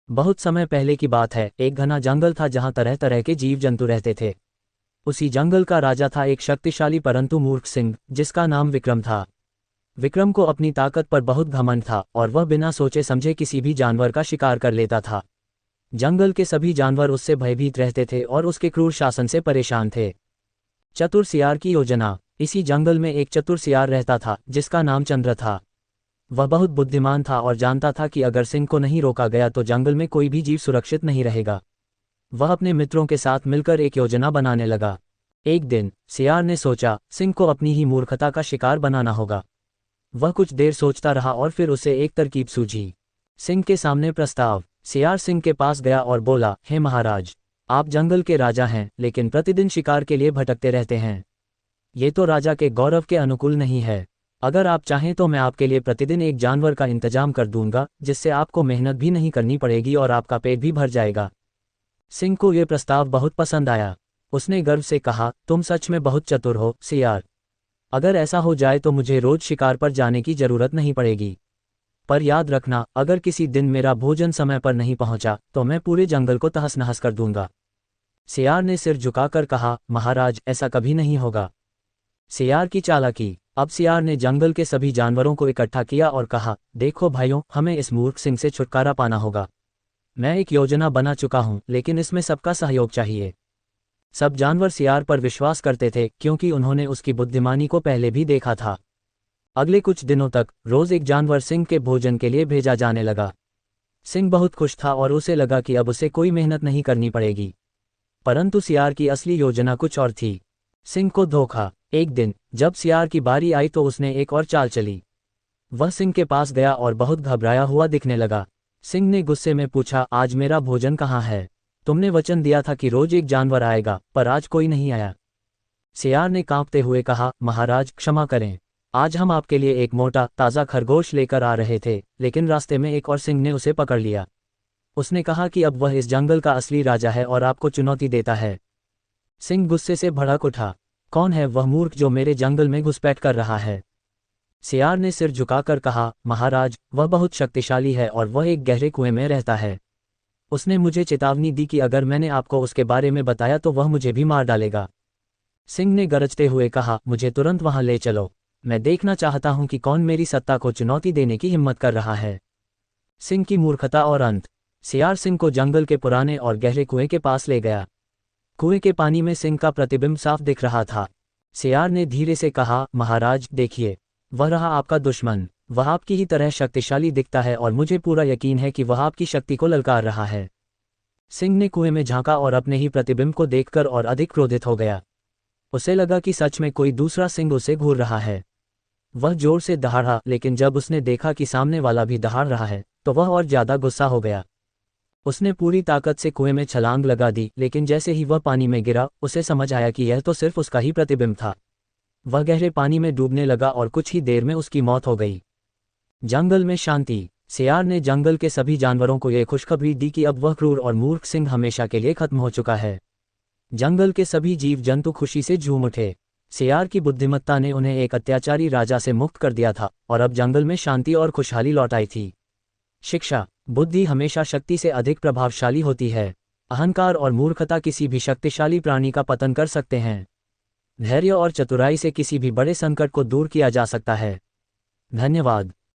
बहुत समय पहले की बात है, एक घना जंगल था जहां तरह तरह के जीव जंतु रहते थे। उसी जंगल का राजा था एक शक्तिशाली परंतु मूर्ख सिंह, जिसका नाम विक्रम था। विक्रम को अपनी ताकत पर बहुत घमंड था और वह बिना सोचे समझे किसी भी जानवर का शिकार कर लेता था। जंगल के सभी जानवर उससे भयभीत रहते थे और उसके क्रूर शासन से परेशान थे। चतुर सियार की योजना। इसी जंगल में एक चतुर सियार रहता था जिसका नाम चंद्र था। वह बहुत बुद्धिमान था और जानता था कि अगर सिंह को नहीं रोका गया तो जंगल में कोई भी जीव सुरक्षित नहीं रहेगा। वह अपने मित्रों के साथ मिलकर एक योजना बनाने लगा। एक दिन सियार ने सोचा, सिंह को अपनी ही मूर्खता का शिकार बनाना होगा। वह कुछ देर सोचता रहा और फिर उसे एक तरकीब सूझी। सिंह के सामने प्रस्ताव। सियार सिंह के पास गया और बोला, हे महाराज, आप जंगल के राजा हैं लेकिन प्रतिदिन शिकार के लिए भटकते रहते हैं। ये तो राजा के गौरव के अनुकूल नहीं है। अगर आप चाहें तो मैं आपके लिए प्रतिदिन एक जानवर का इंतजाम कर दूंगा, जिससे आपको मेहनत भी नहीं करनी पड़ेगी और आपका पेट भी भर जाएगा। सिंह को यह प्रस्ताव बहुत पसंद आया। उसने गर्व से कहा, तुम सच में बहुत चतुर हो सियार। अगर ऐसा हो जाए तो मुझे रोज शिकार पर जाने की जरूरत नहीं पड़ेगी। पर याद रखना, अगर किसी दिन मेरा भोजन समय पर नहीं पहुंचा तो मैं पूरे जंगल को तहस नहस कर दूंगा। सियार ने सिर झुकाकर कहा, महाराज, ऐसा कभी नहीं होगा। सियार की चालाकी। अब सियार ने जंगल के सभी जानवरों को इकट्ठा किया और कहा, देखो भाइयों, हमें इस मूर्ख सिंह से छुटकारा पाना होगा। मैं एक योजना बना चुका हूं, लेकिन इसमें सबका सहयोग चाहिए। सब जानवर सियार पर विश्वास करते थे क्योंकि उन्होंने उसकी बुद्धिमानी को पहले भी देखा था। अगले कुछ दिनों तक रोज एक जानवर सिंह के भोजन के लिए भेजा जाने लगा। सिंह बहुत खुश था और उसे लगा कि अब उसे कोई मेहनत नहीं करनी पड़ेगी। परंतु सियार की असली योजना कुछ और थी। सिंह को धोखा। एक दिन जब सियार की बारी आई तो उसने एक और चाल चली। वह सिंह के पास गया और बहुत घबराया हुआ दिखने लगा। सिंह ने गुस्से में पूछा, आज मेरा भोजन कहाँ है? तुमने वचन दिया था कि रोज एक जानवर आएगा, पर आज कोई नहीं आया। सियार ने कांपते हुए कहा, महाराज क्षमा करें, आज हम आपके लिए एक मोटा ताज़ा खरगोश लेकर आ रहे थे, लेकिन रास्ते में एक और सिंह ने उसे पकड़ लिया। उसने कहा कि अब वह इस जंगल का असली राजा है और आपको चुनौती देता है। सिंह गुस्से से भड़क उठा, कौन है वह मूर्ख जो मेरे जंगल में घुसपैठ कर रहा है? सियार ने सिर झुकाकर कहा, महाराज, वह बहुत शक्तिशाली है और वह एक गहरे कुएं में रहता है। उसने मुझे चेतावनी दी कि अगर मैंने आपको उसके बारे में बताया तो वह मुझे भी मार डालेगा। सिंह ने गरजते हुए कहा, मुझे तुरंत वहां ले चलो। मैं देखना चाहता हूं कि कौन मेरी सत्ता को चुनौती देने की हिम्मत कर रहा है। सिंह की मूर्खता और अंत। सियार सिंह को जंगल के पुराने और गहरे कुएं के पास ले गया। कुएं के पानी में सिंह का प्रतिबिंब साफ दिख रहा था। सियार ने धीरे से कहा, महाराज देखिए, वह रहा आपका दुश्मन। वह आपकी ही तरह शक्तिशाली दिखता है और मुझे पूरा यकीन है कि वह आपकी शक्ति को ललकार रहा है। सिंह ने कुएं में झांका और अपने ही प्रतिबिंब को देखकर और अधिक क्रोधित हो गया। उसे लगा कि सच में कोई दूसरा सिंह उसे घूर रहा है। वह जोर से दहाड़ा, लेकिन जब उसने देखा कि सामने वाला भी दहाड़ रहा है तो वह और ज्यादा गुस्सा हो गया। उसने पूरी ताकत से कुएं में छलांग लगा दी, लेकिन जैसे ही वह पानी में गिरा उसे समझ आया कि यह तो सिर्फ उसका ही प्रतिबिंब था। वह गहरे पानी में डूबने लगा और कुछ ही देर में उसकी मौत हो गई। जंगल में शांति। सियार ने जंगल के सभी जानवरों को यह खुशखबरी दी कि अब वह क्रूर और मूर्ख सिंह हमेशा के लिए खत्म हो चुका है। जंगल के सभी जीव जंतु खुशी से झूम उठे। सियार की बुद्धिमत्ता ने उन्हें एक अत्याचारी राजा से मुक्त कर दिया था और अब जंगल में शांति और खुशहाली लौट आई थी। शिक्षा। बुद्धि हमेशा शक्ति से अधिक प्रभावशाली होती है। अहंकार और मूर्खता किसी भी शक्तिशाली प्राणी का पतन कर सकते हैं। धैर्य और चतुराई से किसी भी बड़े संकट को दूर किया जा सकता है। धन्यवाद।